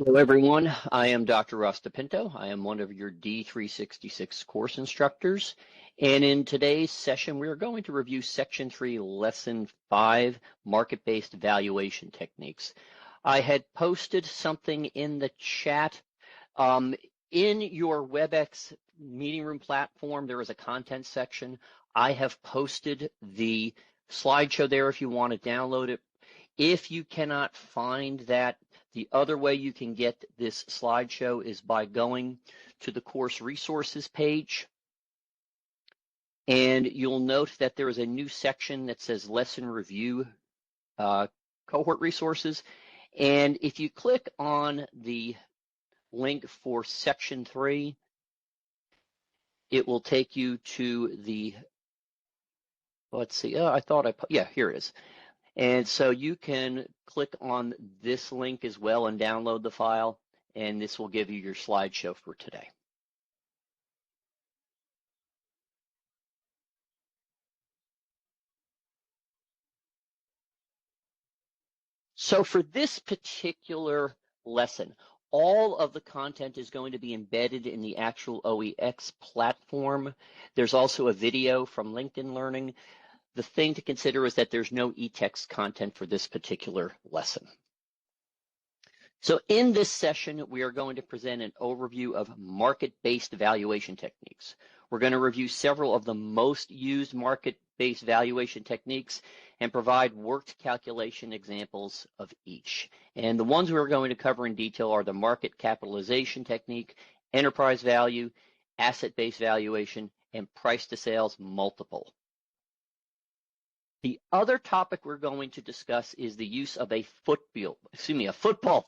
Hello, everyone. I am Dr. Ross DePinto. I am one of your D366 course instructors. And in today's session, we are going to review Section 3, Lesson 5, Market-Based Valuation Techniques. I had posted something in the chat. In your WebEx meeting room platform, there is a content section. I have posted the slideshow there if you want to download it. If you cannot find that, the other way you can get this slideshow is by going to the course resources page. And you'll note that there is a new section that says lesson review cohort resources. And if you click on the link for section 3, it will take you to the, let's see, here it is. And so you can click on this link as well and download the file, and this will give you your slideshow for today. So for this particular lesson, all of the content is going to be embedded in the actual OEX platform. There's also a video from LinkedIn Learning. The thing to consider is that there's no e-text content for this particular lesson. So in this session, we are going to present an overview of market-based valuation techniques. We're going to review several of the most used market-based valuation techniques and provide worked calculation examples of each. And the ones we're going to cover in detail are the market capitalization technique, enterprise value, asset-based valuation, and price to sales multiple. The other topic we're going to discuss is the use of a football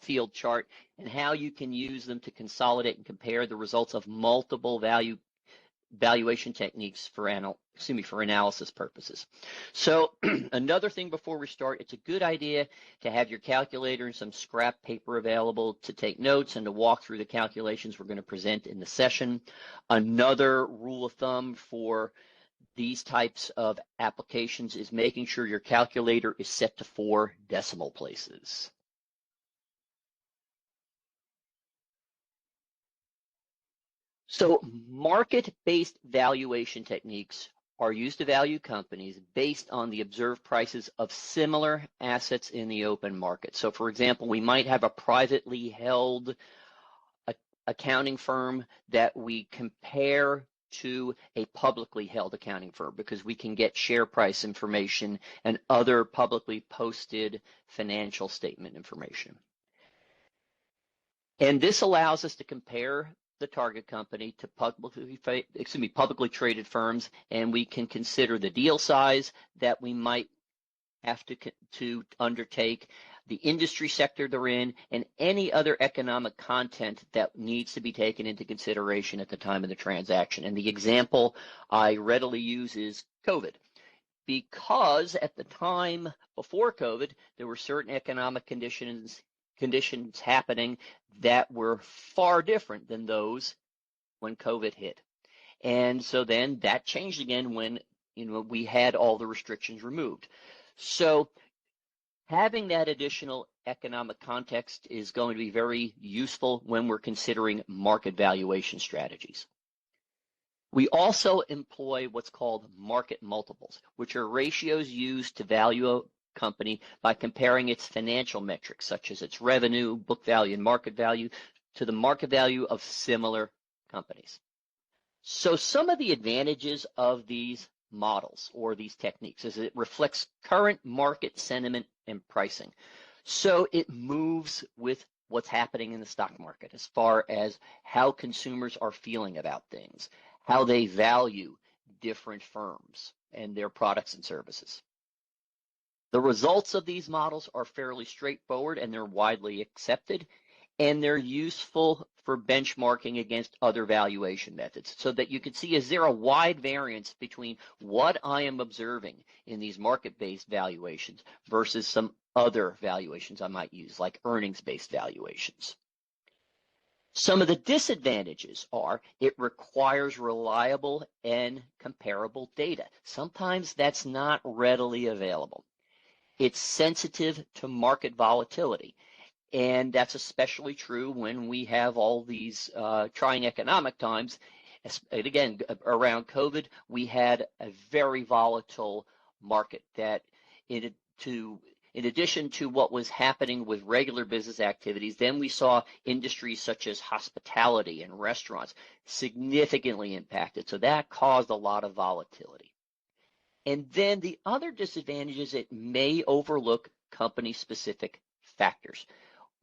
field chart and how you can use them to consolidate and compare the results of multiple valuation techniques for analysis purposes. So another thing before we start, it's a good idea to have your calculator and some scrap paper available to take notes and to walk through the calculations we're going to present in the session. Another rule of thumb for these types of applications is making sure your calculator is set to 4 decimal places. So market-based valuation techniques are used to value companies based on the observed prices of similar assets in the open market. So for example, we might have a privately held accounting firm that we compare to a publicly held accounting firm because we can get share price information and other publicly posted financial statement information. And this allows us to compare the target company to publicly traded firms, and we can consider the deal size that we might have to undertake, the industry sector they're in, and any other economic content that needs to be taken into consideration at the time of the transaction. And the example I readily use is COVID, because at the time before COVID, there were certain economic conditions happening that were far different than those when COVID hit. And so then that changed again when we had all the restrictions removed. So having that additional economic context is going to be very useful when we're considering market valuation strategies. We also employ what's called market multiples, which are ratios used to value a company by comparing its financial metrics, such as its revenue, book value, and market value, to the market value of similar companies. So some of the advantages of these models or these techniques is it reflects current market sentiment and pricing. So it moves with what's happening in the stock market as far as how consumers are feeling about things, how they value different firms and their products and services. The results of these models are fairly straightforward and they're widely accepted, and they're useful for benchmarking against other valuation methods so that you can see, is there a wide variance between what I am observing in these market-based valuations versus some other valuations I might use, like earnings-based valuations. Some of the disadvantages are it requires reliable and comparable data. Sometimes that's not readily available. It's sensitive to market volatility. And that's especially true when we have all these trying economic times. And again, around COVID, we had a very volatile market that in addition to what was happening with regular business activities, then we saw industries such as hospitality and restaurants significantly impacted. So that caused a lot of volatility. And then the other disadvantage is it may overlook company-specific factors.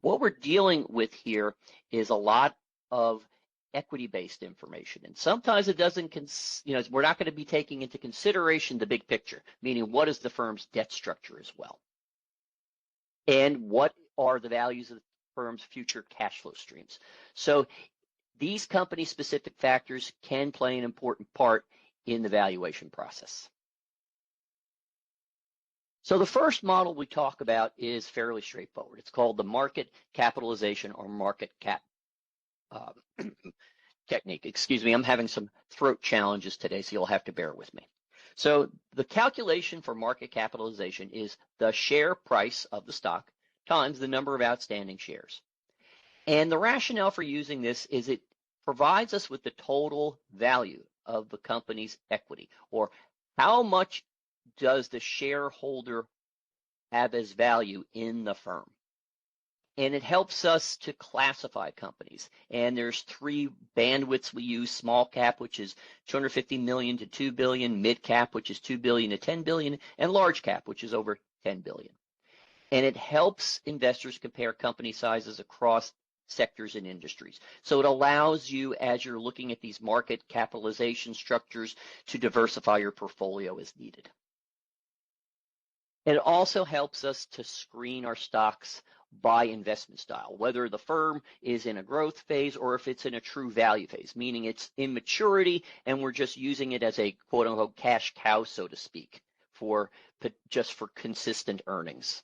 What we're dealing with here is a lot of equity-based information. And sometimes it doesn't, we're not going to be taking into consideration the big picture, meaning what is the firm's debt structure as well? And what are the values of the firm's future cash flow streams? So these company-specific factors can play an important part in the valuation process. So the first model we talk about is fairly straightforward. It's called the market capitalization or market cap technique. Excuse me, I'm having some throat challenges today, so you'll have to bear with me. So the calculation for market capitalization is the share price of the stock times the number of outstanding shares. And the rationale for using this is it provides us with the total value of the company's equity, or how much does the shareholder have as value in the firm. And it helps us to classify companies. And there's three bandwidths we use: small cap, which is 250 million to 2 billion, mid cap, which is 2 billion to 10 billion, and large cap, which is over 10 billion. And it helps investors compare company sizes across sectors and industries. So it allows you, as you're looking at these market capitalization structures, to diversify your portfolio as needed. It also helps us to screen our stocks by investment style, whether the firm is in a growth phase or if it's in a true value phase, meaning it's in maturity and we're just using it as a quote unquote cash cow, so to speak, just for consistent earnings.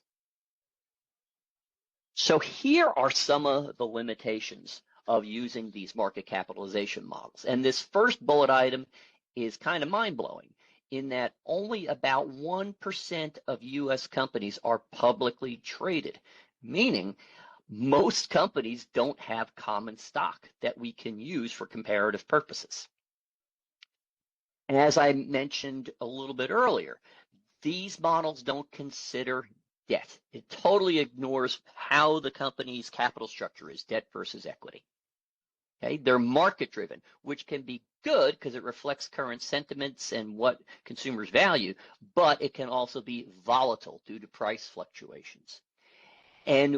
So here are some of the limitations of using these market capitalization models. And this first bullet item is kind of mind-blowing, in that only about 1% of U.S. companies are publicly traded, meaning most companies don't have common stock that we can use for comparative purposes. And as I mentioned a little bit earlier, these models don't consider debt. It totally ignores how the company's capital structure is, debt versus equity. Okay, they're market driven, which can be good because it reflects current sentiments and what consumers value, but it can also be volatile due to price fluctuations. And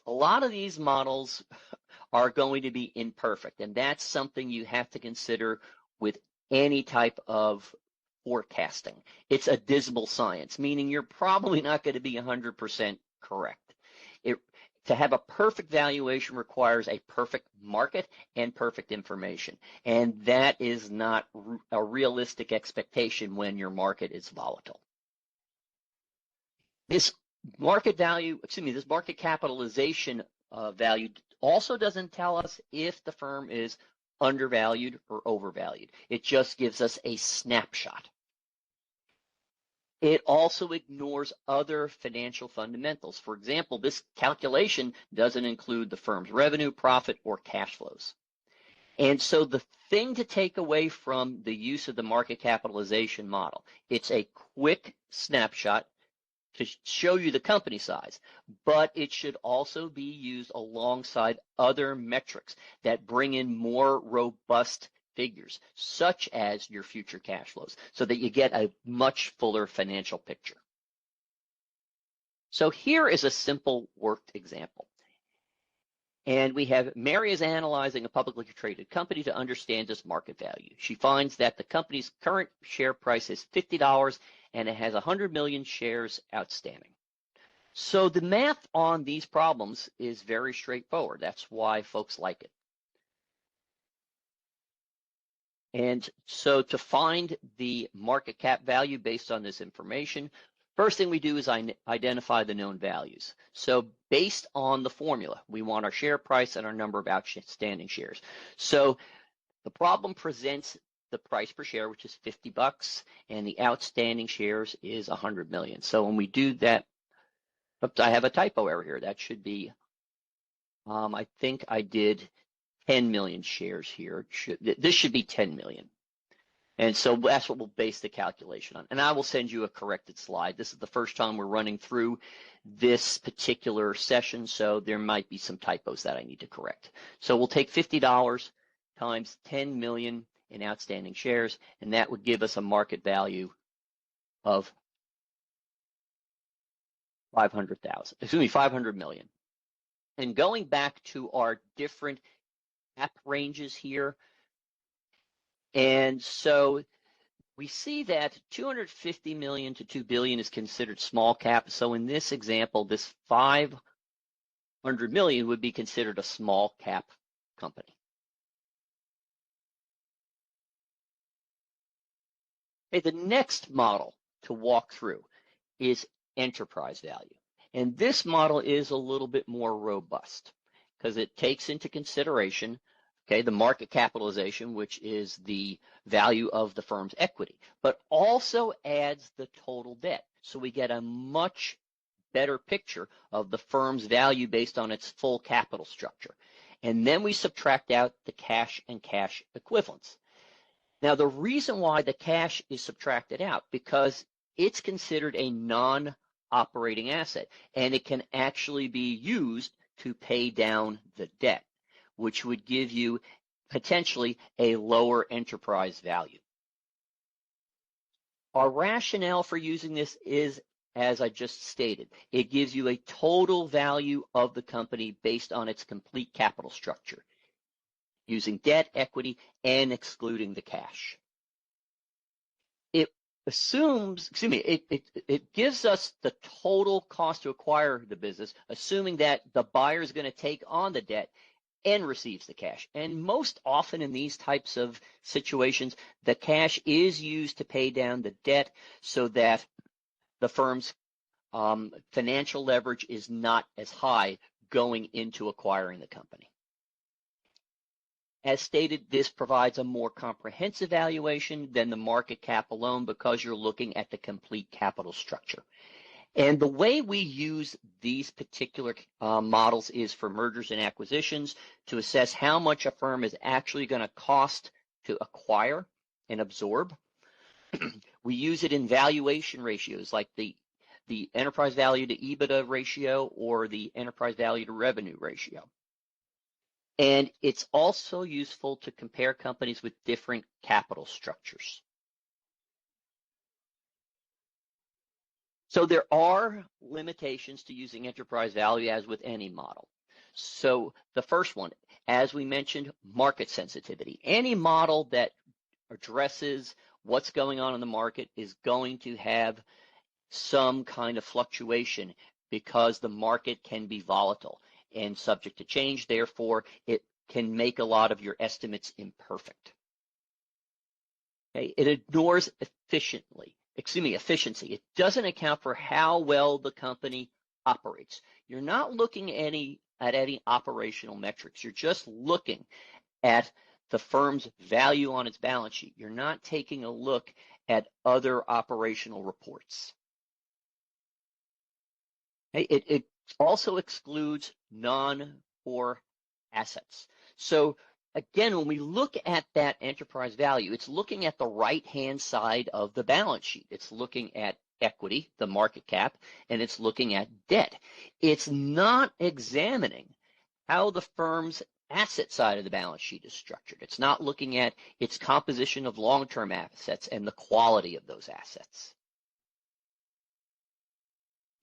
a lot of these models are going to be imperfect, and that's something you have to consider with any type of forecasting. It's a dismal science, meaning you're probably not going to be 100% correct. To have a perfect valuation requires a perfect market and perfect information. And that is not a realistic expectation when your market is volatile. This market capitalization value also doesn't tell us if the firm is undervalued or overvalued. It just gives us a snapshot. It also ignores other financial fundamentals. For example, this calculation doesn't include the firm's revenue, profit, or cash flows. And so the thing to take away from the use of the market capitalization model, it's a quick snapshot to show you the company size, but it should also be used alongside other metrics that bring in more robust figures, such as your future cash flows, so that you get a much fuller financial picture. So here is a simple worked example. And we have Mary is analyzing a publicly traded company to understand its market value. She finds that the company's current share price is $50 and it has 100 million shares outstanding. So the math on these problems is very straightforward. That's why folks like it. And so to find the market cap value based on this information, first thing we do is identify the known values. So based on the formula, we want our share price and our number of outstanding shares. So the problem presents the price per share, which is $50, and the outstanding shares is 100 million. So when we do that, oops, I have a typo error here. That should be I think I did 10 million shares here. This should be 10 million. And so that's what we'll base the calculation on. And I will send you a corrected slide. This is the first time we're running through this particular session, so there might be some typos that I need to correct. So we'll take $50 times 10 million in outstanding shares, and that would give us a market value of 500 million. And going back to our different cap ranges here, and so we see that 250 million to 2 billion is considered small cap. So in this example, this 500 million would be considered a small cap company. Okay, the next model to walk through is enterprise value. And this model is a little bit more robust because it takes into consideration, okay, the market capitalization, which is the value of the firm's equity, but also adds the total debt. So we get a much better picture of the firm's value based on its full capital structure. And then we subtract out the cash and cash equivalents. Now, the reason why the cash is subtracted out, because it's considered a non-operating asset, and it can actually be used to pay down the debt, which would give you potentially a lower enterprise value. Our rationale for using this is, as I just stated, it gives you a total value of the company based on its complete capital structure, using debt, equity, and excluding the cash. It assumes, it gives us the total cost to acquire the business, assuming that the buyer is going to take on the debt and receives the cash. And most often in these types of situations, the cash is used to pay down the debt so that the firm's financial leverage is not as high going into acquiring the company. As stated, this provides a more comprehensive valuation than the market cap alone because you're looking at the complete capital structure. And the way we use these particular models is for mergers and acquisitions to assess how much a firm is actually going to cost to acquire and absorb. We use it in valuation ratios like the enterprise value to EBITDA ratio or the enterprise value to revenue ratio. And it's also useful to compare companies with different capital structures. So there are limitations to using enterprise value as with any model. So the first one, as we mentioned, market sensitivity. Any model that addresses what's going on in the market is going to have some kind of fluctuation because the market can be volatile and subject to change. Therefore, it can make a lot of your estimates imperfect. Okay? It ignores efficiency. It doesn't account for how well the company operates. You're not looking at any operational metrics. You're just looking at the firm's value on its balance sheet. You're not taking a look at other operational reports. Okay? It also excludes non-core assets. So again, when we look at that enterprise value, it's looking at the right-hand side of the balance sheet. It's looking at equity, the market cap, and it's looking at debt. It's not examining how the firm's asset side of the balance sheet is structured. It's not looking at its composition of long-term assets and the quality of those assets.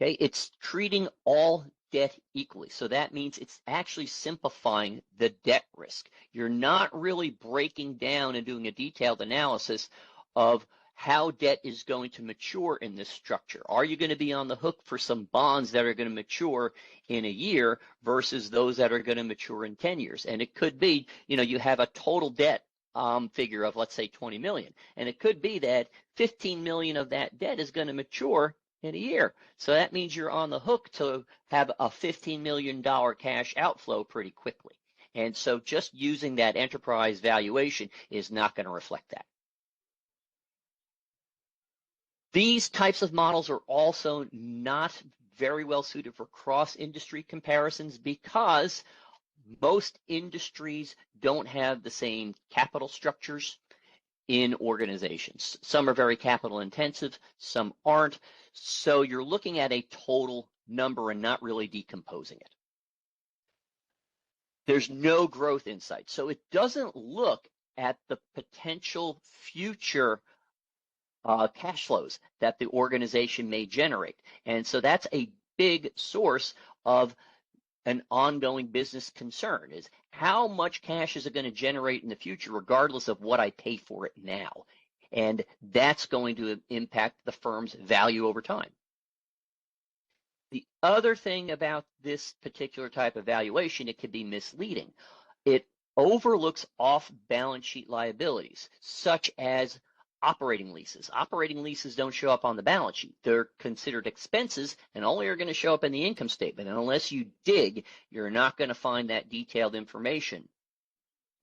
Okay, it's treating all debt equally. So that means it's actually simplifying the debt risk. You're not really breaking down and doing a detailed analysis of how debt is going to mature in this structure. Are you going to be on the hook for some bonds that are going to mature in a year versus those that are going to mature in 10 years? And it could be, you have a total debt figure of, let's say, 20 million. And it could be that 15 million of that debt is going to mature in a year. So that means you're on the hook to have a $15 million cash outflow pretty quickly. And so just using that enterprise valuation is not going to reflect that. These types of models are also not very well suited for cross-industry comparisons because Most industries don't have the same capital structures in organizations. Some are very capital intensive, some aren't. So you're looking at a total number and not really decomposing it. There's no growth insight. So it doesn't look at the potential future cash flows that the organization may generate. And so that's a big source of an ongoing business concern, is how much cash is it going to generate in the future, regardless of what I pay for it now. And that's going to impact the firm's value over time. The other thing about this particular type of valuation, it can be misleading. It overlooks off-balance sheet liabilities, such as operating leases. Operating leases don't show up on the balance sheet. They're considered expenses and only are going to show up in the income statement. And unless you dig, you're not going to find that detailed information.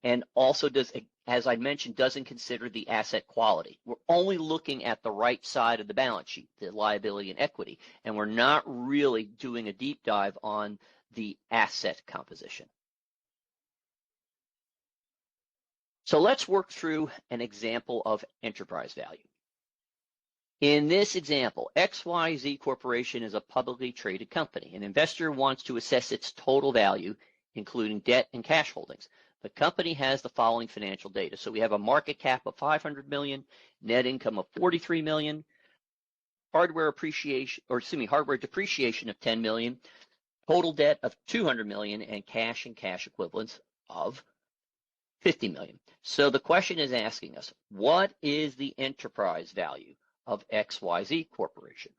And also does, as I mentioned, doesn't consider the asset quality. We're only looking at the right side of the balance sheet, the liability and equity, and we're not really doing a deep dive on the asset composition. So let's work through an example of enterprise value. In this example, XYZ Corporation is a publicly traded company. An investor wants to assess its total value, including debt and cash holdings. The company has the following financial data. So we have a market cap of 500 million, net income of 43 million, hardware depreciation of 10 million, total debt of 200 million, and cash equivalents of 50 million. So the question is asking us, what is the enterprise value of XYZ Corporation?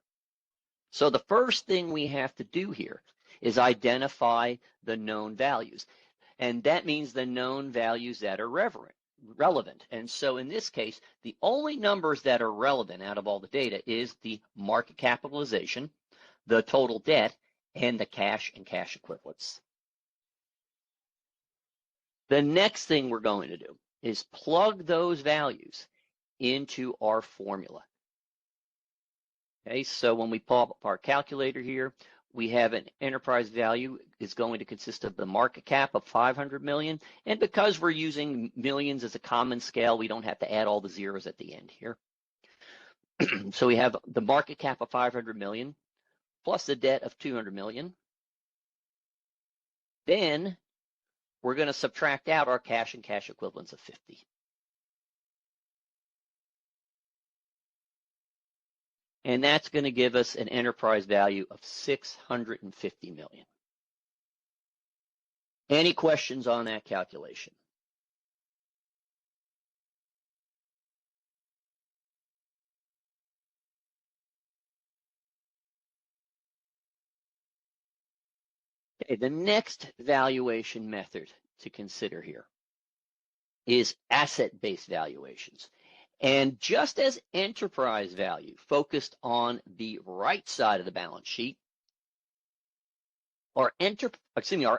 So the first thing we have to do here is identify the known values. And that means the known values that are relevant. And so in this case, the only numbers that are relevant out of all the data is the market capitalization, the total debt, and the cash and cash equivalents. The next thing we're going to do is plug those values into our formula. Okay, so when we pull up our calculator here, we have an enterprise value is going to consist of the market cap of 500 million. And because we're using millions as a common scale, we don't have to add all the zeros at the end here. So we have the market cap of 500 million plus the debt of 200 million. Then we're going to subtract out our cash and cash equivalents of 50. And that's going to give us an enterprise value of 650 million. Any questions on that calculation? Okay, the next valuation method to consider here is asset-based valuations. And just as enterprise value focused on the right side of the balance sheet, our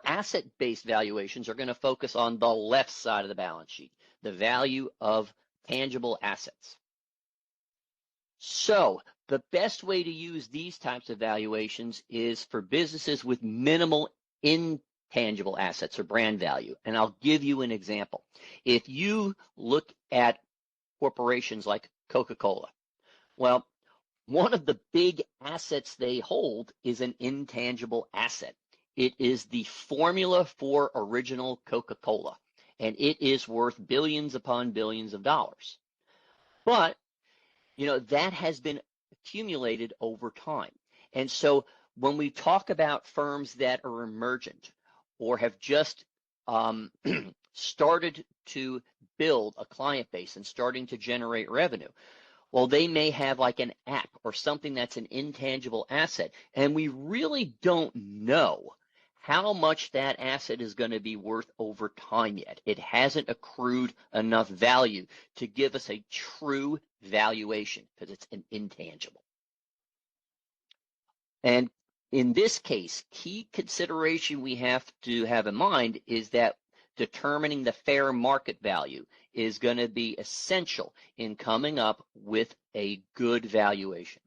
asset-based valuations are going to focus on the left side of the balance sheet, the value of tangible assets. So the best way to use these types of valuations is for businesses with minimal intangible assets or brand value. And I'll give you an example. If you look at corporations like Coca-Cola, well, one of the big assets they hold is an intangible asset. It is the formula for original Coca-Cola, and it is worth billions upon billions of dollars. But, you know, that has been accumulated over time. And so when we talk about firms that are emergent or have just started to build a client base and starting to generate revenue, well, they may have like an app or something that's an intangible asset, and we really don't know how much that asset is going to be worth over time yet. It hasn't accrued enough value to give us a true valuation because it's an intangible. And in this case, key consideration we have to have in mind is that determining the fair market value is going to be essential in coming up with a good valuation.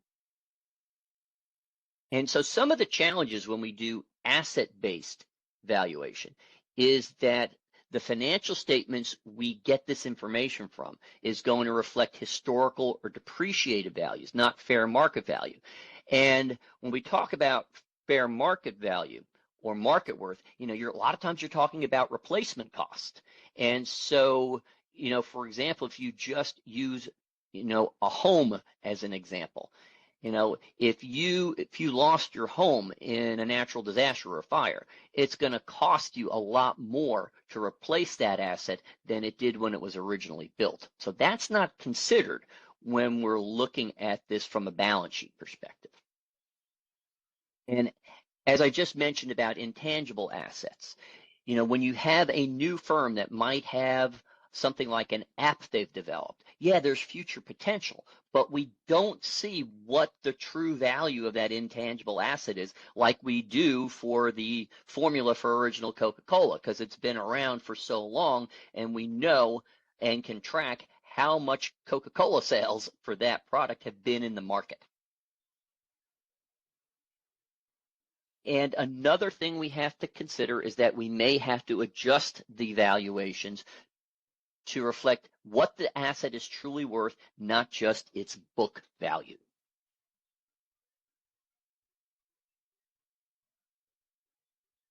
And so some of the challenges when we do asset-based valuation is that the financial statements we get this information from is going to reflect historical or depreciated values, not fair market value. And when we talk about fair market value or market worth, a lot of times you're talking about replacement cost. And so, for example, if you just use, a home as an example, if you lost your home in a natural disaster or a fire, it's going to cost you a lot more to replace that asset than it did when it was originally built. So that's not considered when we're looking at this from a balance sheet perspective. And as I just mentioned about intangible assets, when you have a new firm that might have something like an app they've developed, yeah, there's future potential, but we don't see what the true value of that intangible asset is like we do for the formula for original Coca-Cola, because it's been around for so long and we know and can track how much Coca-Cola sales for that product have been in the market. And another thing we have to consider is that we may have to adjust the valuations to reflect what the asset is truly worth, not just its book value.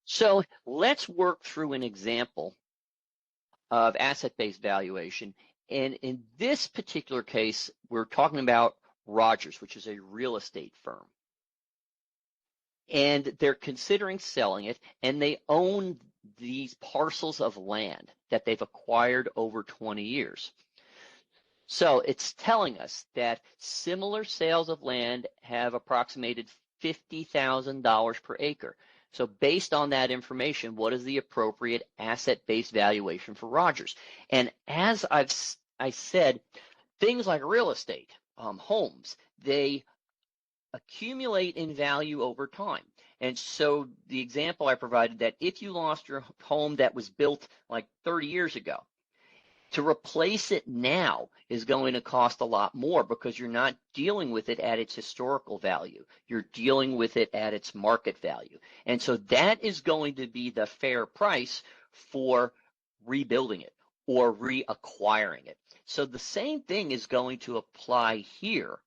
So let's work through an example of asset-based valuation. And in this particular case, we're talking about Rogers, which is a real estate firm. And they're considering selling it, and they own these parcels of land that they've acquired over 20 years. So it's telling us that similar sales of land have approximated $50,000 per acre. So based on that information, what is the appropriate asset-based valuation for Rogers? And as I said, things like real estate, homes, they accumulate in value over time. And so the example I provided, that if you lost your home that was built like 30 years ago, to replace it now is going to cost a lot more because you're not dealing with it at its historical value. You're dealing with it at its market value. And so that is going to be the fair price for rebuilding it or reacquiring it. So the same thing is going to apply here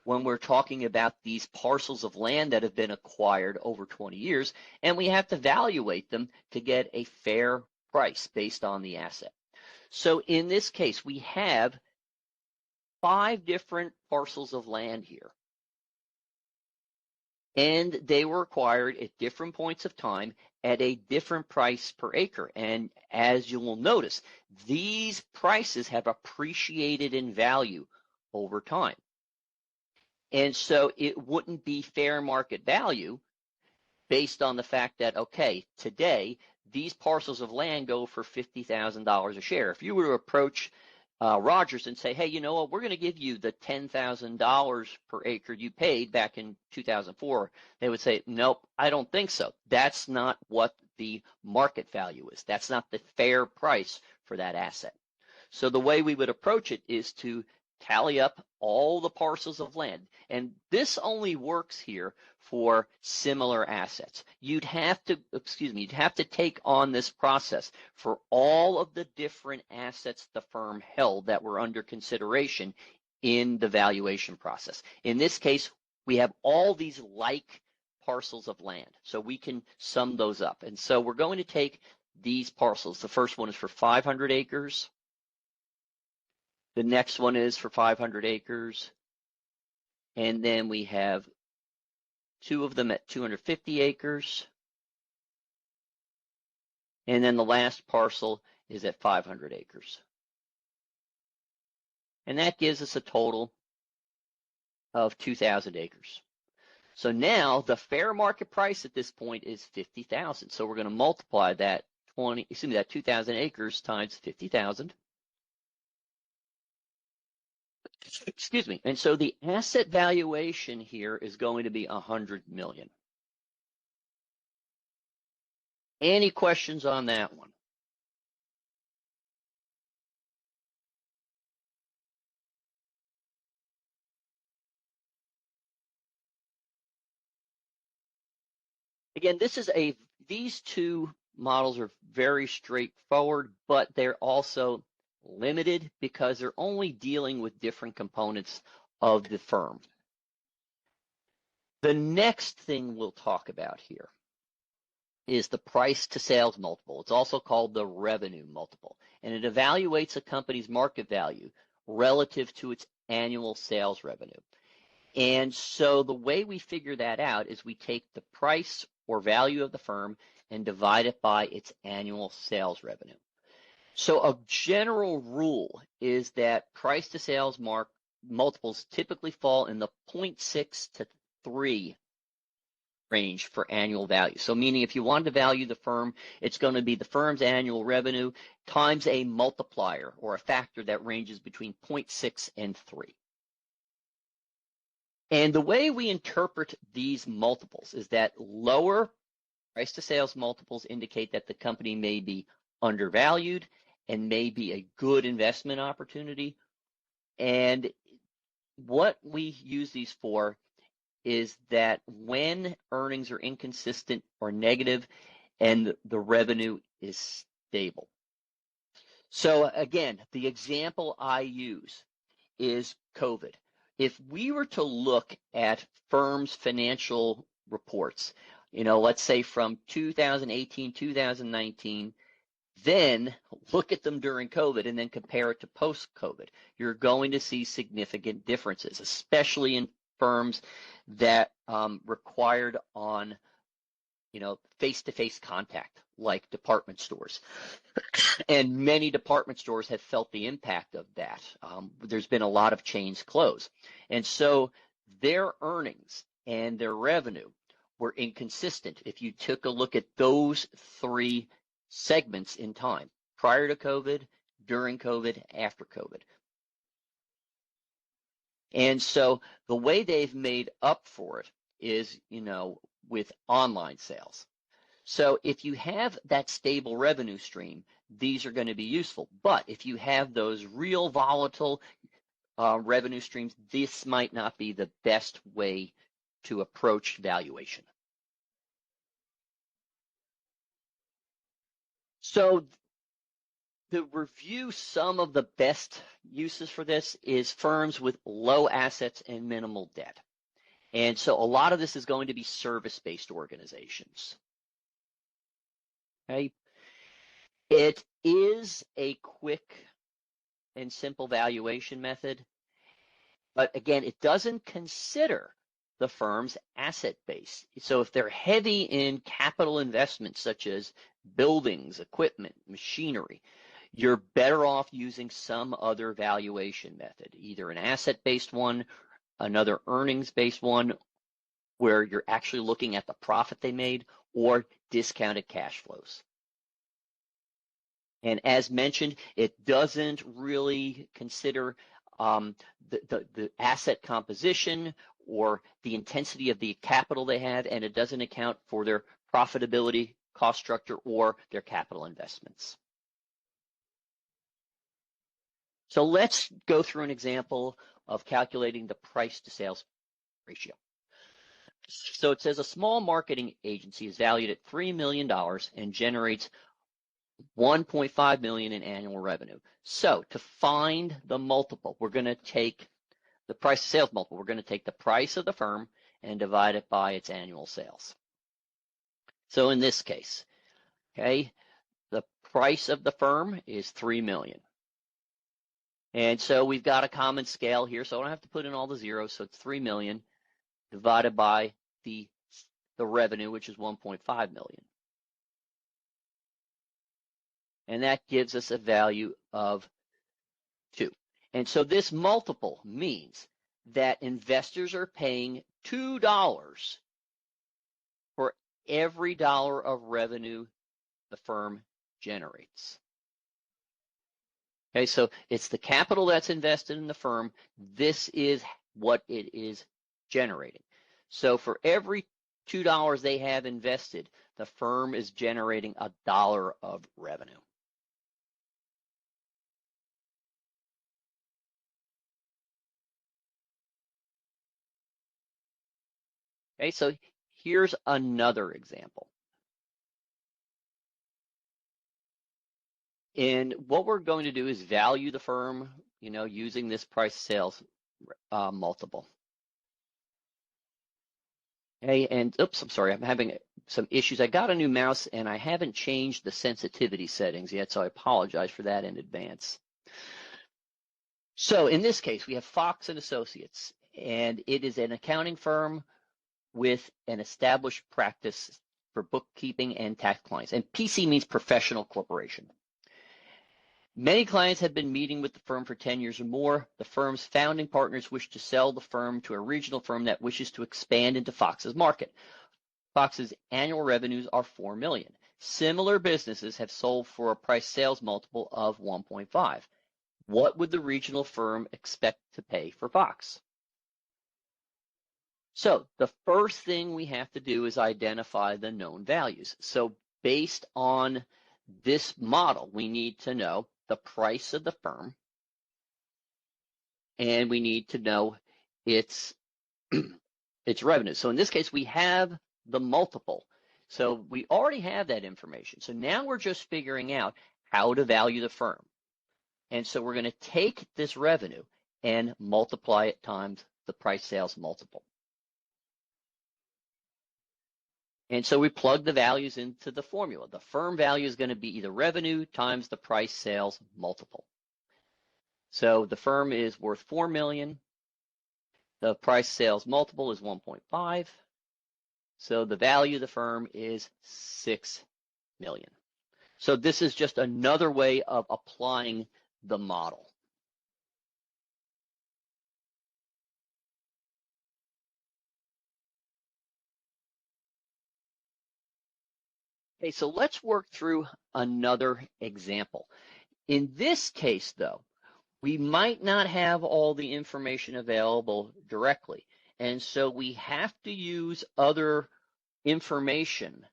when we're talking about these parcels of land that have been acquired over 20 years, and we have to evaluate them to get a fair price based on the asset. So in this case, we have 5 different parcels of land here, and they were acquired at different points of time at a different price per acre. And as you will notice, these prices have appreciated in value over time. And so it wouldn't be fair market value based on the fact that, okay, today these parcels of land go for $50,000 a share. If you were to approach Rogers and say, hey, you know what, we're going to give you the $10,000 per acre you paid back in 2004, they would say, nope, I don't think so. That's not what the market value is. That's not the fair price for that asset. So the way we would approach it is to tally up all the parcels of land. And this only works here for similar assets. You'd have to take on this process for all of the different assets the firm held that were under consideration in the valuation process. In this case, we have all these like parcels of land, so we can sum those up. And so we're going to take these parcels. The first one is for 500 acres. The next one is for 500 acres. And then we have 2 of them at 250 acres. And then the last parcel is at 500 acres. And that gives us a total of 2,000 acres. So now the fair market price at this point is 50,000. So we're going to multiply that 2,000 acres times 50,000. Excuse me. And so the asset valuation here is going to be 100 million. Any questions on that one? Again, these two models are very straightforward, but they're also limited because they're only dealing with different components of the firm. The next thing we'll talk about here is the price to sales multiple. It's also called the revenue multiple, and it evaluates a company's market value relative to its annual sales revenue. And so the way we figure that out is we take the price or value of the firm and divide it by its annual sales revenue. So a general rule is that price to sales multiples typically fall in the 0.6 to 3 range for annual value. So meaning if you wanted to value the firm, it's going to be the firm's annual revenue times a multiplier or a factor that ranges between 0.6 and 3. And the way we interpret these multiples is that lower price to sales multiples indicate that the company may be undervalued and may be a good investment opportunity. And what we use these for is that when earnings are inconsistent or negative and the revenue is stable. So again, the example I use is COVID. If we were to look at firms' financial reports, let's say from 2018, 2019, then look at them during COVID and then compare it to post-COVID, you're going to see significant differences, especially in firms that required on, face-to-face contact, like department stores. And many department stores have felt the impact of that. There's been a lot of chains close. And so their earnings and their revenue were inconsistent if you took a look at those three segments in time, prior to COVID, during COVID, after COVID. And so the way they've made up for it is, with online sales. So if you have that stable revenue stream, these are going to be useful. But if you have those real volatile revenue streams, this might not be the best way to approach valuation. So to review some of the best uses for this is firms with low assets and minimal debt. And so a lot of this is going to be service-based organizations. Okay. It is a quick and simple valuation method, but again, it doesn't consider the firm's asset base. So if they're heavy in capital investments such as buildings, equipment, machinery, you're better off using some other valuation method, either an asset-based one, another earnings-based one, where you're actually looking at the profit they made, or discounted cash flows. And as mentioned, it doesn't really consider the asset composition or the intensity of the capital they have, and it doesn't account for their profitability, cost structure, or their capital investments. So let's go through an example of calculating the price to sales ratio. So it says a small marketing agency is valued at $3 million and generates $1.5 million in annual revenue. So to find the multiple, we're going to take the price to sales multiple. We're going to take the price of the firm and divide it by its annual sales. So in this case, okay, the price of the firm is $3 million. And so we've got a common scale here, so I don't have to put in all the zeros. So it's 3 million divided by the revenue, which is 1.5 million. And that gives us a value of 2. And so this multiple means that investors are paying $2 for every dollar of revenue the firm generates. Okay, so it's the capital that's invested in the firm. This is what it is generating. So for every $2 they have invested, the firm is generating $1 of revenue. Okay, so here's another example. And what we're going to do is value the firm, using this price sales multiple. Okay, and oops, I'm sorry, I'm having some issues. I got a new mouse and I haven't changed the sensitivity settings yet, so I apologize for that in advance. So in this case, we have Fox and Associates, and it is an accounting firm with an established practice for bookkeeping and tax clients. And PC means professional corporation. Many clients have been meeting with the firm for 10 years or more. The firm's founding partners wish to sell the firm to a regional firm that wishes to expand into Fox's market. Fox's annual revenues are $4 million. Similar businesses have sold for a price sales multiple of 1.5. What would the regional firm expect to pay for Fox? So the first thing we have to do is identify the known values. So based on this model, we need to know the price of the firm, and we need to know its revenue. So in this case, we have the multiple. So we already have that information. So now we're just figuring out how to value the firm. And so we're going to take this revenue and multiply it times the price sales multiple. And so we plug the values into the formula. The firm value is going to be either revenue times the price sales multiple. So the firm is worth $4 million. The price sales multiple is 1.5. So the value of the firm is $6 million. So this is just another way of applying the model. Okay, so let's work through another example. In this case, though, we might not have all the information available directly, and so we have to use other information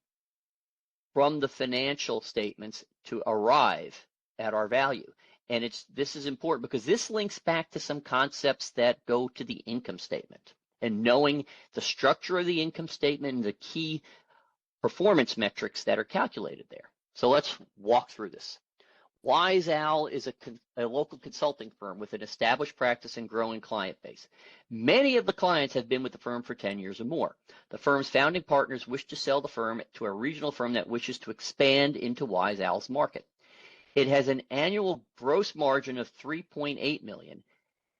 from the financial statements to arrive at our value. And this is important because this links back to some concepts that go to the income statement, and knowing the structure of the income statement and the key performance metrics that are calculated there. So let's walk through this. Wise Owl is a local consulting firm with an established practice and growing client base. Many of the clients have been with the firm for 10 years or more. The firm's founding partners wish to sell the firm to a regional firm that wishes to expand into Wise Owl's market. It has an annual gross margin of $3.8 million,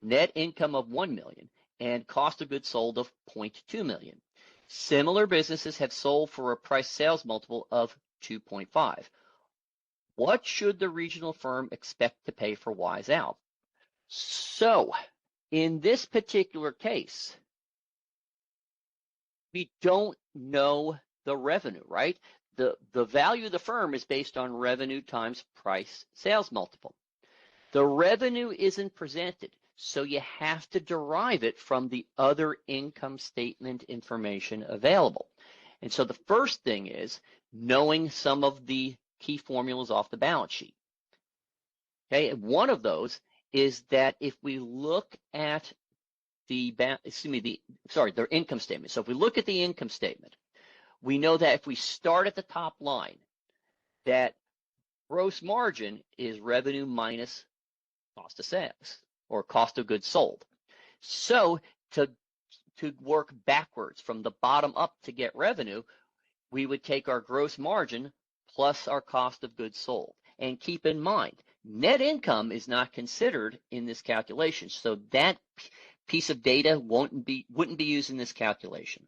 net income of $1 million, and cost of goods sold of $0.2 million. Similar businesses have sold for a price sales multiple of 2.5. What should the regional firm expect to pay for Wise Owl? So in this particular case, we don't know the revenue, right? The value of the firm is based on revenue times price sales multiple. The revenue isn't presented, so you have to derive it from the other income statement information available. And so the first thing is knowing some of the key formulas off the balance sheet. Okay, and one of those is that if we look at their income statement. So if we look at the income statement, we know that if we start at the top line, that gross margin is revenue minus cost of sales or cost of goods sold. So to work backwards from the bottom up to get revenue, we would take our gross margin plus our cost of goods sold. And keep in mind, net income is not considered in this calculation. So that piece of data wouldn't be used in this calculation.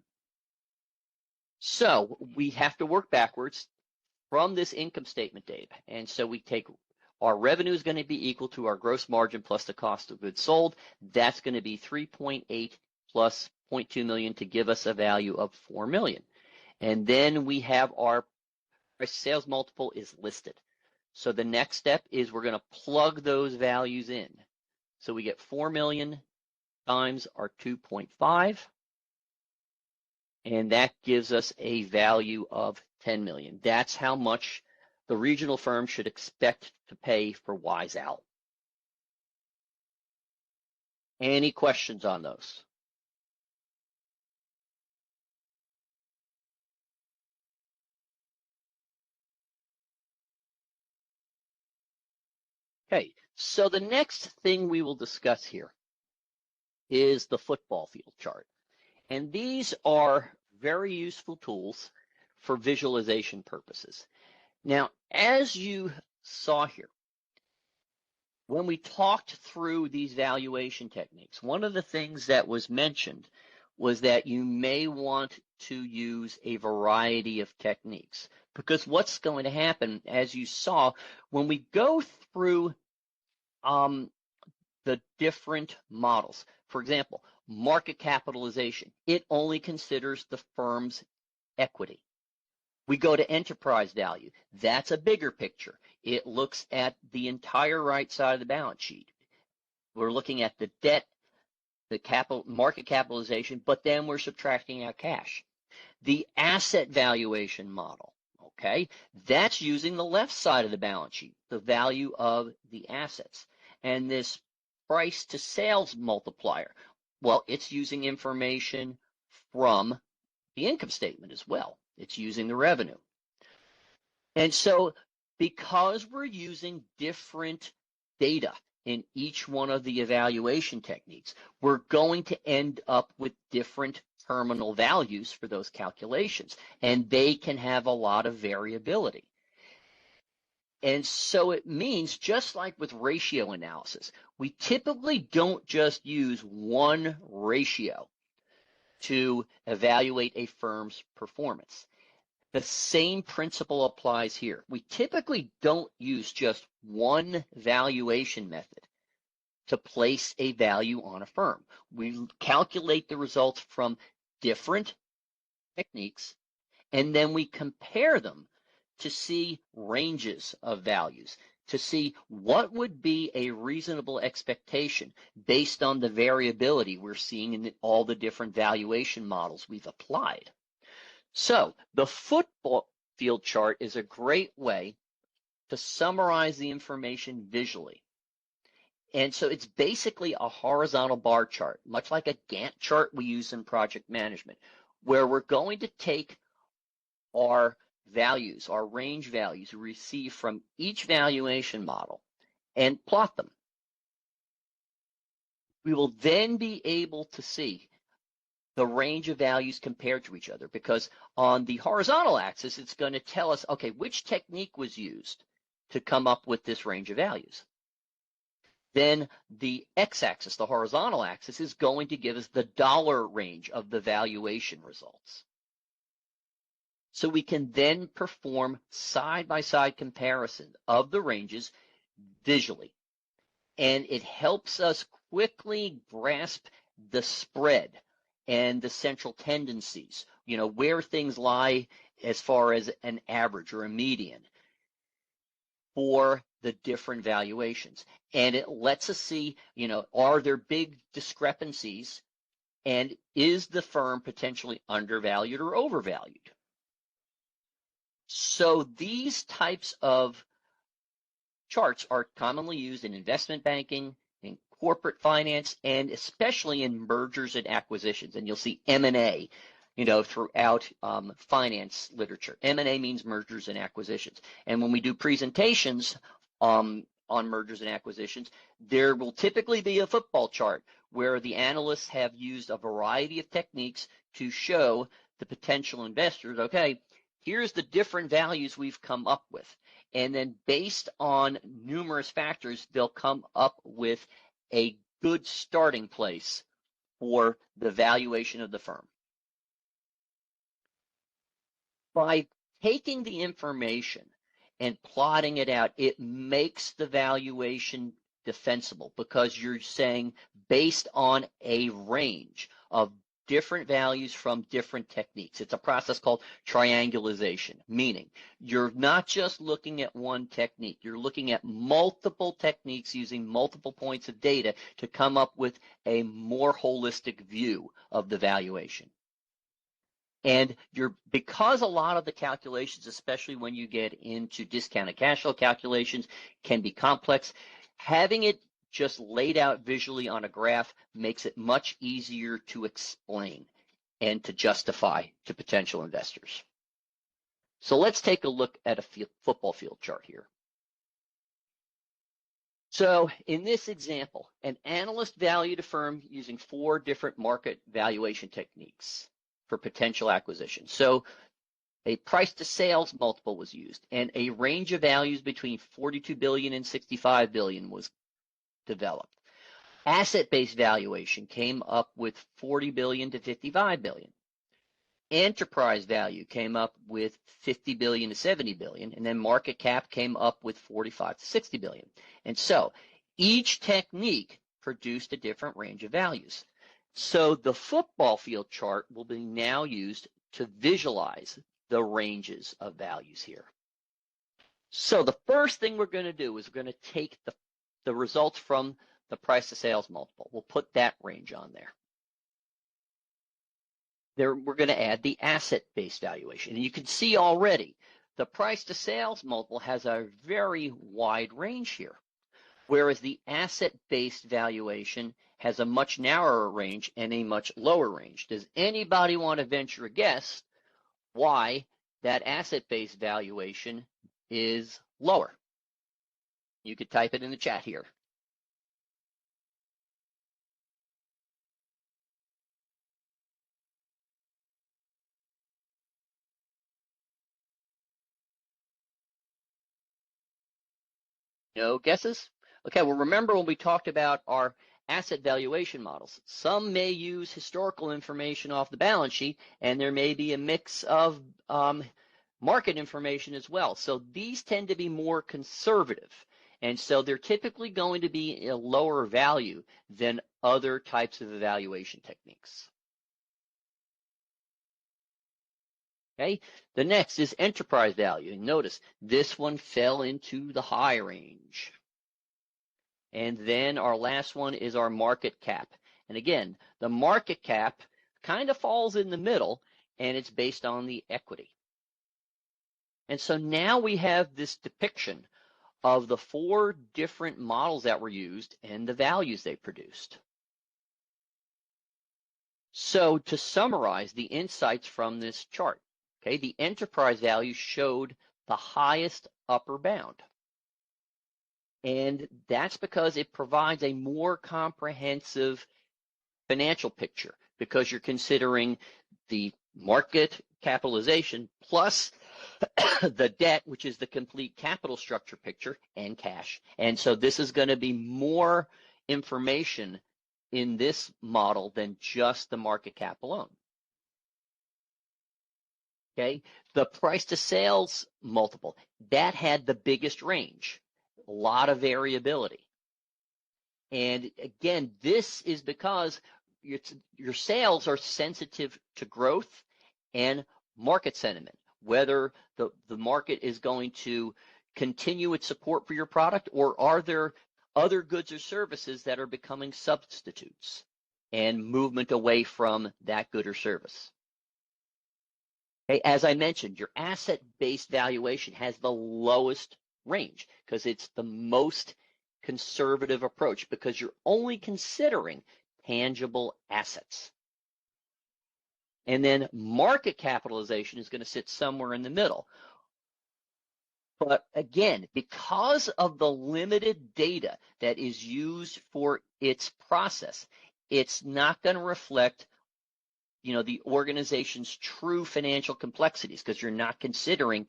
So we have to work backwards from this income statement data. And so we take our revenue is going to be equal to our gross margin plus the cost of goods sold. That's going to be 3.8 plus 0.2 million to give us a value of 4 million. And then we have our price sales multiple is listed. So the next step is we're going to plug those values in. So we get 4 million times our 2.5, and that gives us a value of 10 million. That's how much the regional firm should expect to pay for Wise Owl. Any questions on those? Okay, so the next thing we will discuss here is the football field chart. And these are very useful tools for visualization purposes. Now, as you saw here, when we talked through these valuation techniques, one of the things that was mentioned was that you may want to use a variety of techniques, because what's going to happen, as you saw, when we go through the different models, for example, market capitalization, it only considers the firm's equity. We go to enterprise value. That's a bigger picture. It looks at the entire right side of the balance sheet. We're looking at the debt, the market capitalization, but then we're subtracting out cash. The asset valuation model, okay, that's using the left side of the balance sheet, the value of the assets. And this price to sales multiplier, well, it's using information from the income statement as well. It's using the revenue. And so because we're using different data in each one of the evaluation techniques, we're going to end up with different terminal values for those calculations, and they can have a lot of variability. And so it means, just like with ratio analysis, we typically don't just use one ratio to evaluate a firm's performance. The same principle applies here. We typically don't use just one valuation method to place a value on a firm. We calculate the results from different techniques, and then we compare them to see ranges of values, to see what would be a reasonable expectation based on the variability we're seeing in all the different valuation models we've applied. So the football field chart is a great way to summarize the information visually. And so it's basically a horizontal bar chart, much like a Gantt chart we use in project management, where we're going to take our values, our range values we receive from each valuation model and plot them. We will then be able to see the range of values compared to each other, because on the horizontal axis, it's going to tell us, okay, which technique was used to come up with this range of values. Then the x-axis, the horizontal axis, is going to give us the dollar range of the valuation results. So we can then perform side-by-side comparison of the ranges visually. And it helps us quickly grasp the spread and the central tendencies, where things lie as far as an average or a median for the different valuations. And it lets us see, are there big discrepancies, and is the firm potentially undervalued or overvalued? So these types of charts are commonly used in investment banking, in corporate finance, and especially in mergers and acquisitions. And you'll see M&A, throughout finance literature. M&A means mergers and acquisitions. And when we do presentations on mergers and acquisitions, there will typically be a football chart where the analysts have used a variety of techniques to show the potential investors, okay, here's the different values we've come up with. And then based on numerous factors, they'll come up with a good starting place for the valuation of the firm. By taking the information and plotting it out, it makes the valuation defensible, because you're saying based on a range of different values from different techniques. It's a process called triangulation, meaning you're not just looking at one technique. You're looking at multiple techniques using multiple points of data to come up with a more holistic view of the valuation. And because a lot of the calculations, especially when you get into discounted cash flow calculations, can be complex, having it just laid out visually on a graph makes it much easier to explain and to justify to potential investors. So let's take a look at a football field chart here. So in this example, an analyst valued a firm using 4 different market valuation techniques for potential acquisition. So a price to sales multiple was used, and a range of values between 42 billion and 65 billion was developed. Asset-based valuation came up with 40 billion to 55 billion. Enterprise value came up with 50 billion to 70 billion, and then market cap came up with 45 to 60 billion. And so each technique produced a different range of values. So the football field chart will be now used to visualize the ranges of values here. So the first thing we're going to do is we're going to take the results from the price to sales multiple. We'll put that range on there. There, we're going to add the asset-based valuation. And you can see already the price to sales multiple has a very wide range here, whereas the asset-based valuation has a much narrower range and a much lower range. Does anybody want to venture a guess why that asset-based valuation is lower? You could type it in the chat here. No guesses? Okay, well, remember when we talked about our asset valuation models, some may use historical information off the balance sheet, and there may be a mix of market information as well. So these tend to be more conservative. And so they're typically going to be a lower value than other types of evaluation techniques. Okay, the next is enterprise value. And notice this one fell into the high range. And then our last one is our market cap. And again, the market cap kind of falls in the middle, and it's based on the equity. And so now we have this depiction of the 4 different models that were used and the values they produced. So to summarize the insights from this chart, okay, the enterprise value showed the highest upper bound. And that's because it provides a more comprehensive financial picture, because you're considering the market capitalization plus the debt, which is the complete capital structure picture, and cash. And so this is going to be more information in this model than just the market cap alone. Okay, the price to sales multiple, that had the biggest range, a lot of variability. And again, this is because your sales are sensitive to growth and market sentiment, whether the market is going to continue its support for your product, or are there other goods or services that are becoming substitutes and movement away from that good or service. Okay, as I mentioned, your asset-based valuation has the lowest range because it's the most conservative approach, because you're only considering tangible assets. And then market capitalization is going to sit somewhere in the middle. But again, because of the limited data that is used for its process, it's not going to reflect, you know, the organization's true financial complexities, because you're not considering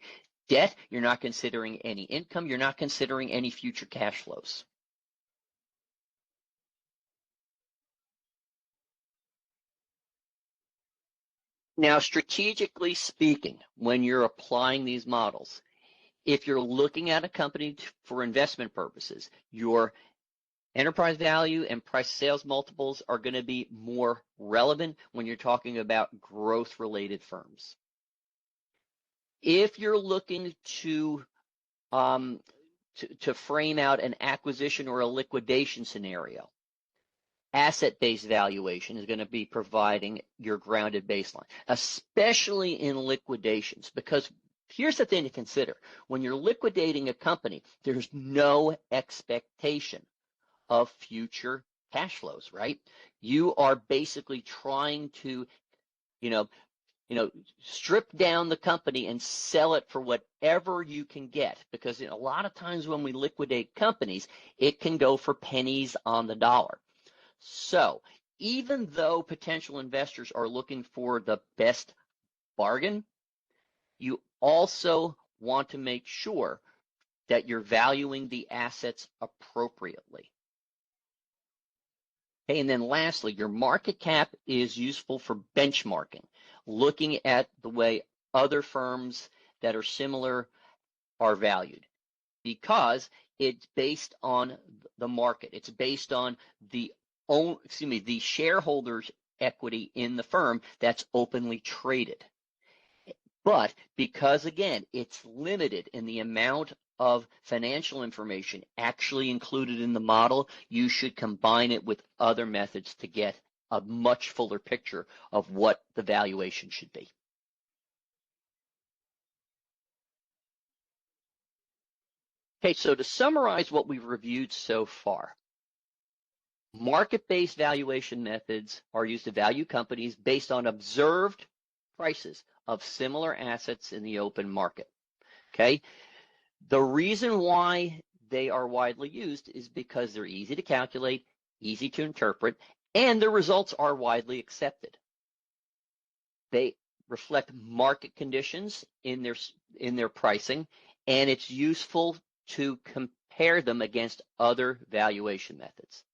debt, you're not considering any income, you're not considering any future cash flows. Now, strategically speaking, when you're applying these models, if you're looking at a company for investment purposes, your enterprise value and price sales multiples are going to be more relevant when you're talking about growth-related firms. If you're looking to frame out an acquisition or a liquidation scenario, asset-based valuation is going to be providing your grounded baseline, especially in liquidations, because here's the thing to consider. When you're liquidating a company, there's no expectation of future cash flows, right? You are basically trying to, you know, strip down the company and sell it for whatever you can get. Because a lot of times when we liquidate companies, it can go for pennies on the dollar. So even though potential investors are looking for the best bargain, you also want to make sure that you're valuing the assets appropriately. Okay, and then lastly, your market cap is useful for benchmarking, looking at the way other firms that are similar are valued, because it's based on the market. It's based on the shareholders' equity in the firm that's openly traded. But because, again, it's limited in the amount of financial information actually included in the model, you should combine it with other methods to get a much fuller picture of what the valuation should be. Okay, so to summarize what we've reviewed so far, market-based valuation methods are used to value companies based on observed prices of similar assets in the open market. Okay, the reason why they are widely used is because they're easy to calculate, easy to interpret, and the results are widely accepted. They reflect market conditions in their pricing, and it's useful to compare them against other valuation methods.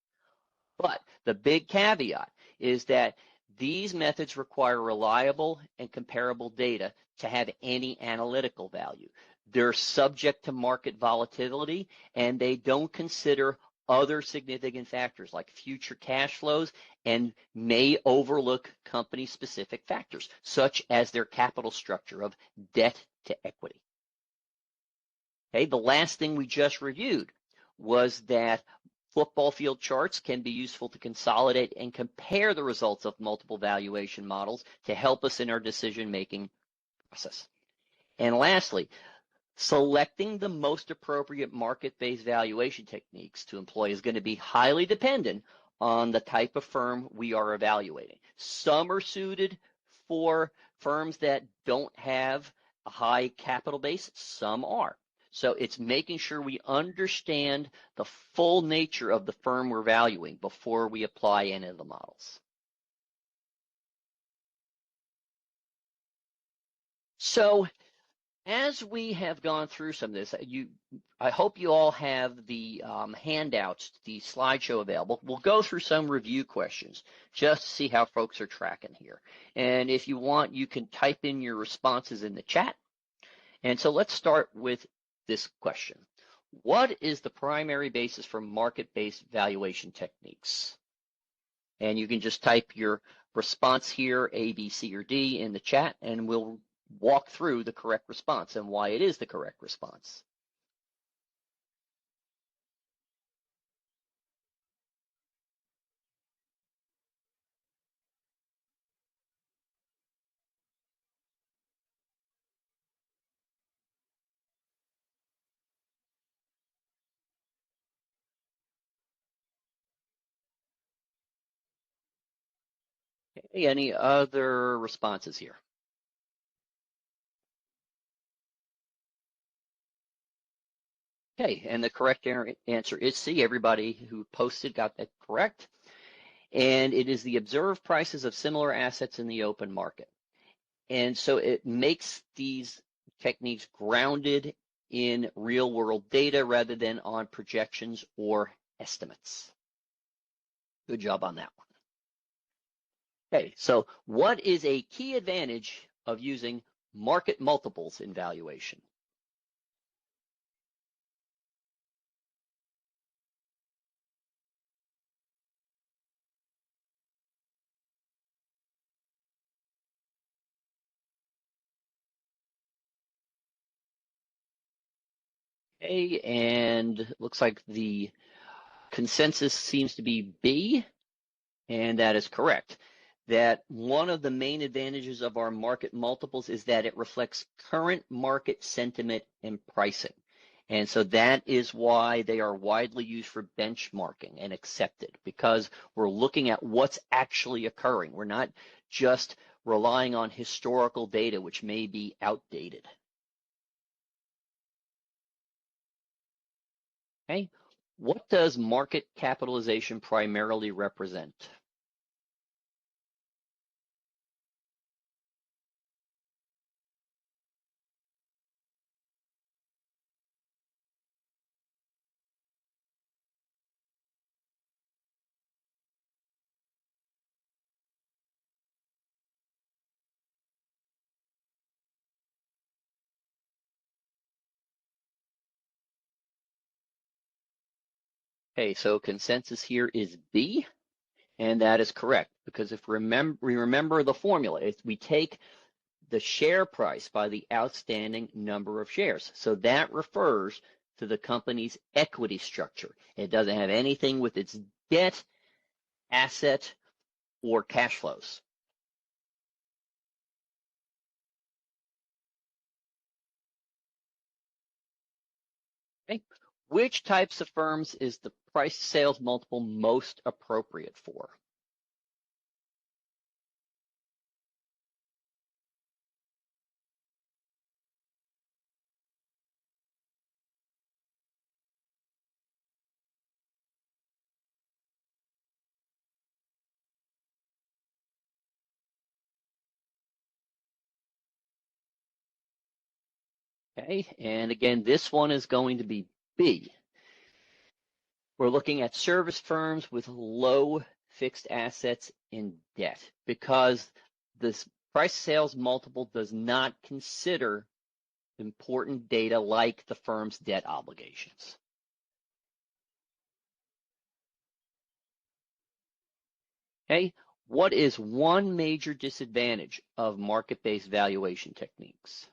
But the big caveat is that these methods require reliable and comparable data to have any analytical value. They're subject to market volatility, and they don't consider other significant factors like future cash flows, and may overlook company-specific factors, such as their capital structure of debt to equity. Okay, the last thing we just reviewed was that football field charts can be useful to consolidate and compare the results of multiple valuation models to help us in our decision-making process. And lastly, selecting the most appropriate market-based valuation techniques to employ is going to be highly dependent on the type of firm we are evaluating. Some are suited for firms that don't have a high capital base, some are. So it's making sure we understand the full nature of the firm we're valuing before we apply any of the models. So as we have gone through some of this, I hope you all have the handouts, the slideshow available. We'll go through some review questions just to see how folks are tracking here. And if you want, you can type in your responses in the chat. And so let's start with this question. What is the primary basis for market-based valuation techniques? And you can just type your response here, A, B, C, or D, in the chat, and we'll walk through the correct response and why it is the correct response. Okay, any other responses here? Okay, and the correct answer is C. Everybody who posted got that correct. And it is the observed prices of similar assets in the open market. And so it makes these techniques grounded in real world data rather than on projections or estimates. Good job on that one. Okay, so what is a key advantage of using market multiples in valuation? Okay, and looks like the consensus seems to be B, and that is correct. That one of the main advantages of our market multiples is that it reflects current market sentiment and pricing. And so that is why they are widely used for benchmarking and accepted, because we're looking at what's actually occurring. We're not just relying on historical data, which may be outdated. Okay, what does market capitalization primarily represent? Okay, so consensus here is B, and that is correct, because if we remember the formula, we take the share price by the outstanding number of shares. So that refers to the company's equity structure. It doesn't have anything with its debt, asset, or cash flows. Okay. Which types of firms is the price sales multiple most appropriate for? Okay, and again, this one is going to be B. We're looking at service firms with low fixed assets and debt, because this price sales multiple does not consider important data like the firm's debt obligations. Okay, what is one major disadvantage of market-based valuation techniques?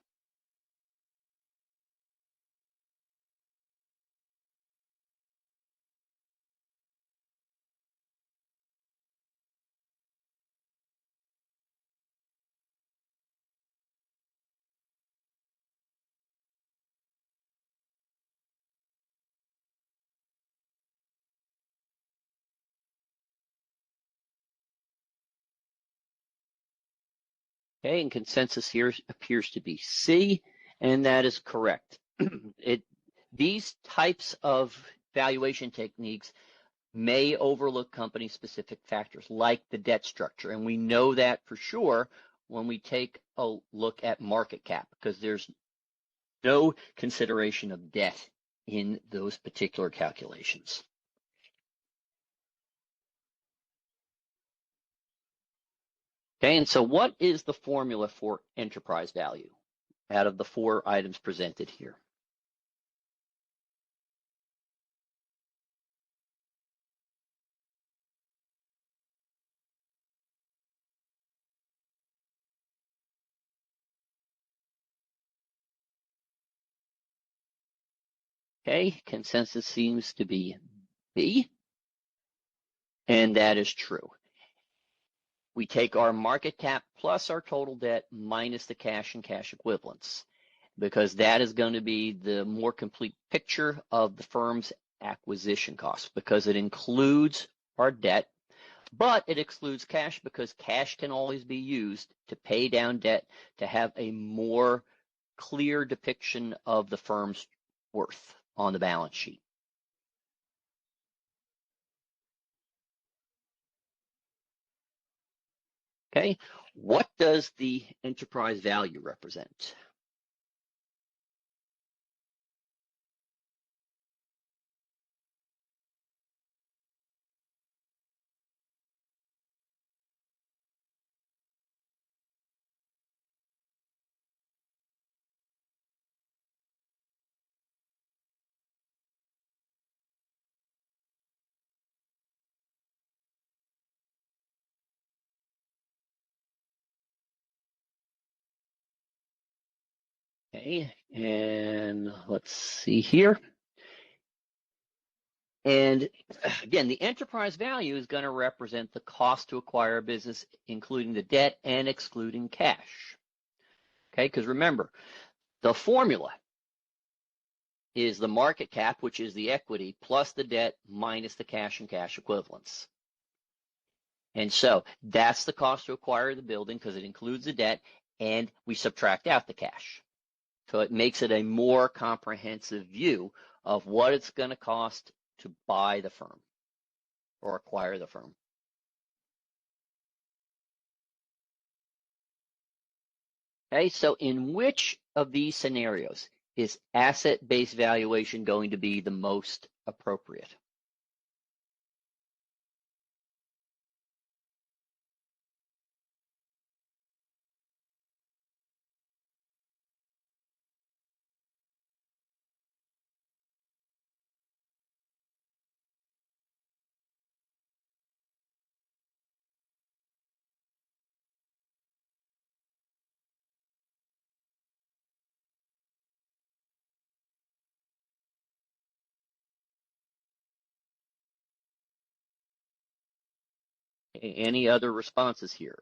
Okay, and consensus here appears to be C, and that is correct. These types of valuation techniques may overlook company-specific factors like the debt structure, and we know that for sure when we take a look at market cap, because there's no consideration of debt in those particular calculations. Okay, and so what is the formula for enterprise value out of the 4 items presented here? Okay, consensus seems to be B, and that is true. We take our market cap plus our total debt minus the cash and cash equivalents, because that is going to be the more complete picture of the firm's acquisition costs, because it includes our debt, but it excludes cash, because cash can always be used to pay down debt to have a more clear depiction of the firm's worth on the balance sheet. Okay, what does the enterprise value represent? Okay, and let's see here. And again, the enterprise value is going to represent the cost to acquire a business, including the debt and excluding cash. Okay, because remember, the formula is the market cap, which is the equity, plus the debt minus the cash and cash equivalents. And so that's the cost to acquire the building because it includes the debt, and we subtract out the cash. So it makes it a more comprehensive view of what it's going to cost to buy the firm or acquire the firm. Okay, so in which of these scenarios is asset-based valuation going to be the most appropriate? Any other responses here?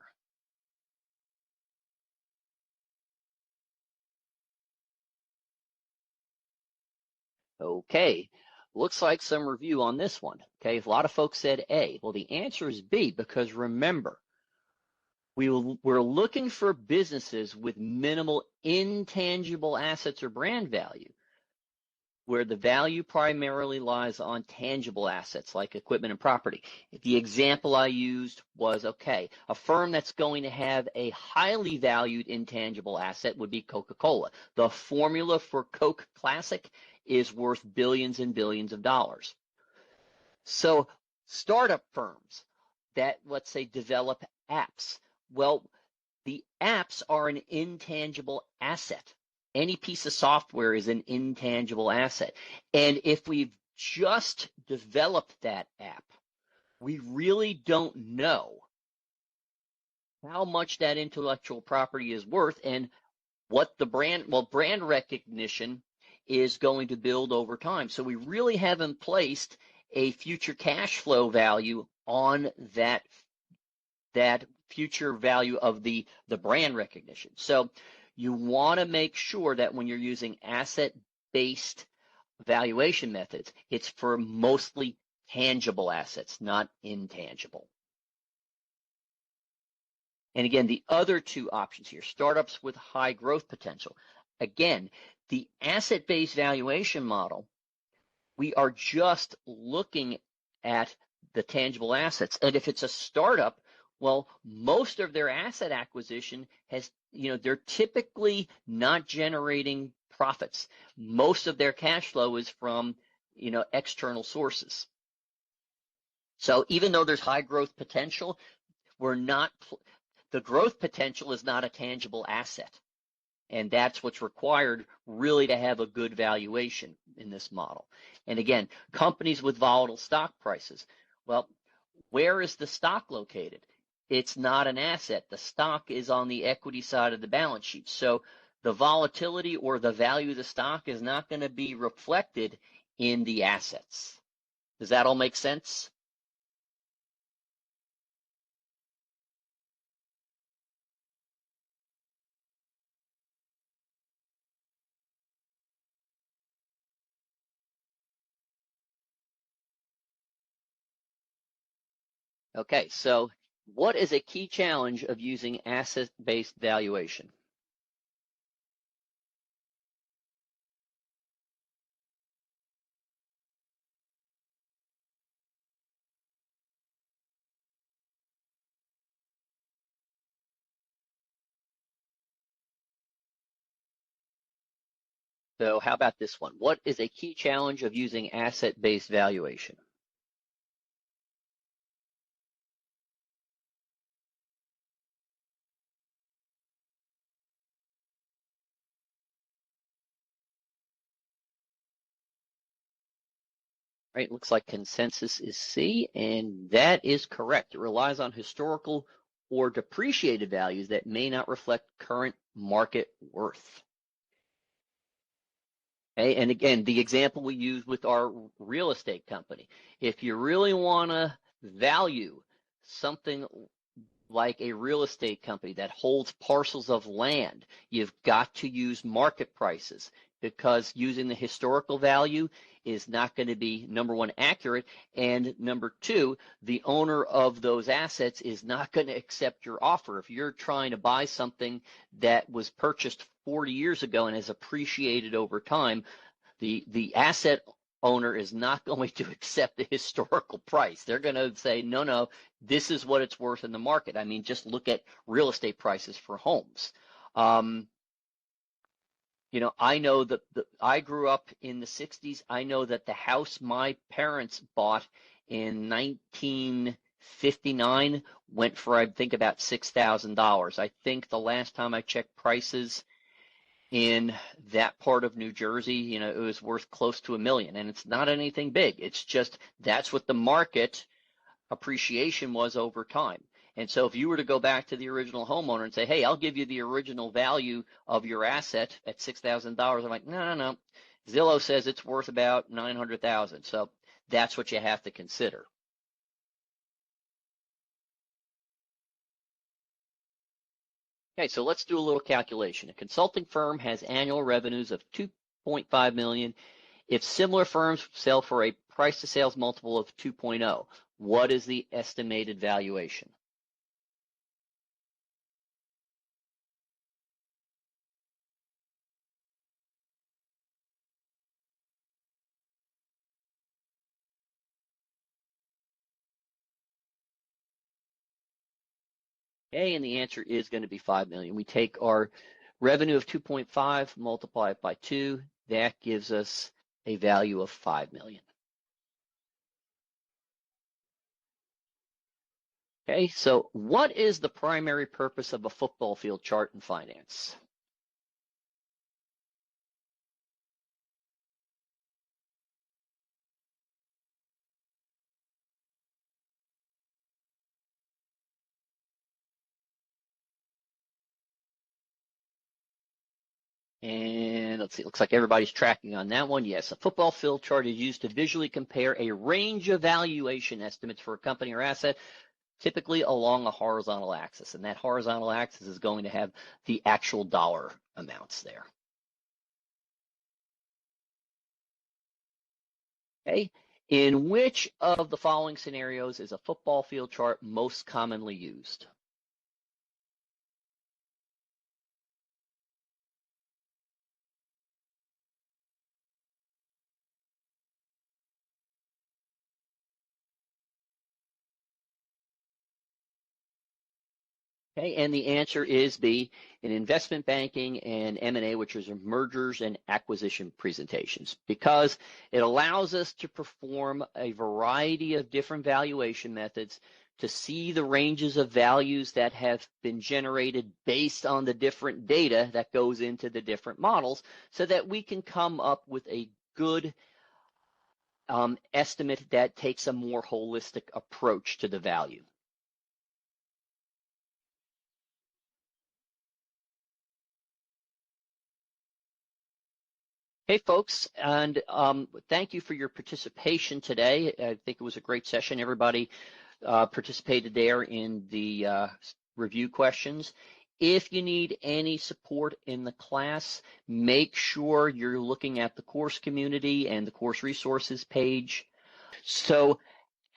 Okay, looks like some review on this one. Okay, a lot of folks said A. Well, the answer is B, because remember, we're looking for businesses with minimal intangible assets or brand value, where the value primarily lies on tangible assets like equipment and property. The example I used was, okay, a firm that's going to have a highly valued intangible asset would be Coca-Cola. The formula for Coke Classic is worth billions and billions of dollars. So startup firms that, let's say, develop apps, well, the apps are an intangible asset. Any piece of software is an intangible asset. And if we've just developed that app, we really don't know how much that intellectual property is worth and what the brand recognition is going to build over time. So we really haven't placed a future cash flow value on that future value of the brand recognition. So you want to make sure that when you're using asset-based valuation methods, it's for mostly tangible assets, not intangible. And again, the other two options here, startups with high growth potential. Again, the asset-based valuation model, we are just looking at the tangible assets. And if it's a startup, well, most of their asset acquisition has, they're typically not generating profits. Most of their cash flow is from, external sources. So even though there's high growth potential, the growth potential is not a tangible asset. And that's what's required really to have a good valuation in this model. And again, companies with volatile stock prices. Well, where is the stock located? It's not an asset. The stock is on the equity side of the balance sheet. So the volatility or the value of the stock is not going to be reflected in the assets. Does that all make sense? Okay, so what is a key challenge of using asset-based valuation? So how about this one? What is a key challenge of using asset-based valuation? Right, looks like consensus is C, and that is correct. It relies on historical or depreciated values that may not reflect current market worth. Okay, and again, the example we use with our real estate company, if you really want to value something like a real estate company that holds parcels of land, you've got to use market prices. because using the historical value is not going to be, number one, accurate, and number two, the owner of those assets is not going to accept your offer. If you're trying to buy something that was purchased 40 years ago and has appreciated over time, the asset owner is not going to accept the historical price. They're going to say, no, this is what it's worth in the market. I mean, just look at real estate prices for homes. You know, I know that I grew up in the 60s. I know that the house my parents bought in 1959 went for, I think, about $6,000. I think the last time I checked prices in that part of New Jersey, you know, it was worth close to $1 million, and it's not anything big. It's just that's what the market appreciation was over time. And so if you were to go back to the original homeowner and say, hey, I'll give you the original value of your asset at $6,000, I'm like, no. Zillow says it's worth about $900,000. So that's what you have to consider. Okay, so let's do a little calculation. A consulting firm has annual revenues of $2.5 million. If similar firms sell for a price to sales multiple of 2.0, what is the estimated valuation? Okay, and the answer is going to be $5 million. We take our revenue of 2.5, multiply it by 2. That gives us a value of $5 million. Okay, so what is the primary purpose of a football field chart in finance? And let's see, it looks like everybody's tracking on that one. Yes, a football field chart is used to visually compare a range of valuation estimates for a company or asset, typically along a horizontal axis. And that horizontal axis is going to have the actual dollar amounts there. Okay, in which of the following scenarios is a football field chart most commonly used? Okay, and the answer is B, in investment banking and M&A, which is mergers and acquisition presentations, because it allows us to perform a variety of different valuation methods to see the ranges of values that have been generated based on the different data that goes into the different models, so that we can come up with a good estimate that takes a more holistic approach to the value. Hey, folks, and thank you for your participation today. I think it was a great session. Everybody participated there in the review questions. If you need any support in the class, make sure you're looking at the course community and the course resources page. So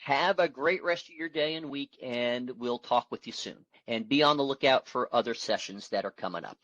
have a great rest of your day and week, and we'll talk with you soon. And be on the lookout for other sessions that are coming up.